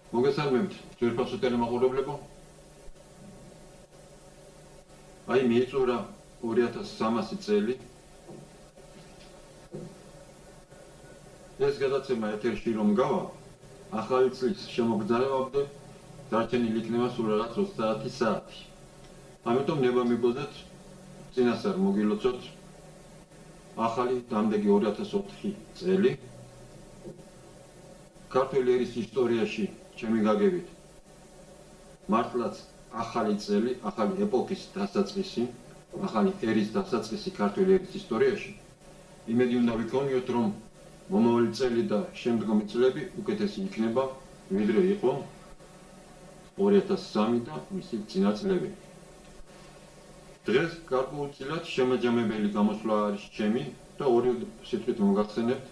მოგესალმებით, ძვირფასო ტელემაყურებლებო. აი მიიწურა 2300 წელი. ეს გადაცემა ეთერში რომ გავა, ახალი წლის შემოგზარავამდე დარჩენილი იქნება სულ რაღაც 30 საათი. ამიტომ ნება მიბოძეთ წინასწარ მოგილოცოთ ახალი დამდეგი 2004 წელი. ქართული ერის ისტორიაში ჩემი გაგებით მართლაც ახალი წელი, ახალი ეპოქის დასაწყისი, ახალი ერის დასაწყისი ქართული ერის ისტორიაში. იმედი უნდა ვიქონიოთ, რომ მომავალი წელი და შემდგომი წლები უკეთესი იქნება, ვიდრე იყო 2003 და მისი წინა წლები. დღეს გარკვეულწილად შემაჯამებელი გამოსვლა არის ჩემი და ორი სიტყვით მოგახსენებთ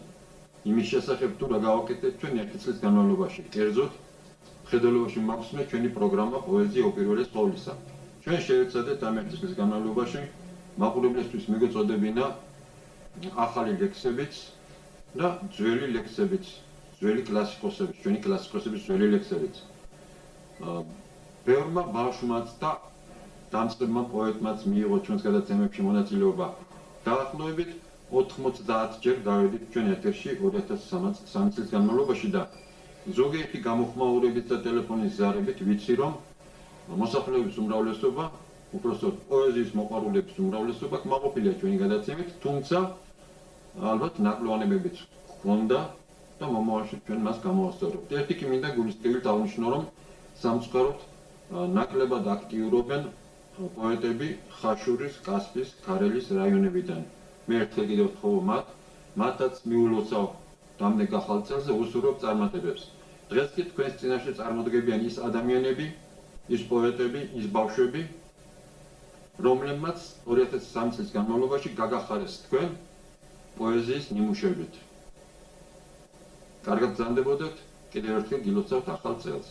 იმის შესახებ თუ რა გავაკეთეთ ჩვენ ერთი წლის განმავლობაში. კერძოდ, მხედველობაში მაგვსმე ჩვენი პროგრამა პოეზია უპირველეს ყოვლისა. ჩვენ შევეცადეთ ამ ერთი წლის განმავლობაში მაყურებლისთვის მიგეწოდებინა ახალი ლექსებიც და ძველი ლექსებიც, ძველი კლასიკოსების, ჩვენი კლასიკოსების ძველი ლექსებიც. ბევრმა ბავშვმაც და დამწყებმა პოეტმაც მიიღო ჩვენს გადაცემებში მონაწილეობა. დაახლოებით 90 ჯერ გავედით ჩვენ ეთერში 2003 წლის განმავლობაში და ზოგიერთი გამოხმაურებით და ტელეფონის ზარებით ვიცი, რომ მოსახლეობის უმრავლესობა, უпростоოდ პოეზიის მოყვარულების უმრავლესობა კმაყოფილია ჩვენი გადაცემით, თუმცა ალბათ ნაკლოვანებებიც ჰქონდა და მომავალში ჩვენ მას გამოვასწორებთ. ერთი კი მინდა გულისწყევით აღნიშნო, რომ სამწუხაროდ ნაკლებად აქტიურობენ პოეტები ხაშურის, კასპის, ქარელის რაიონებიდან. მე ერთხელ კიდევ ვთხოვ მათაც მიულოცავ დამდეგ ახალ წელზე უსურვებ წარმატებებს. დღეს კი თქვენს წინაშე წარმოდგებიან ის ადამიანები, ის პოეტები, ის ბავშვები, რომლებმაც 2003 წლის განმავლობაში გაგახარეს თქვენ პოეზიის ნიმუშებით. კარგად გრძანდებოდეთ, კიდევ ერთხელ გილოცავთ ახალ წელს.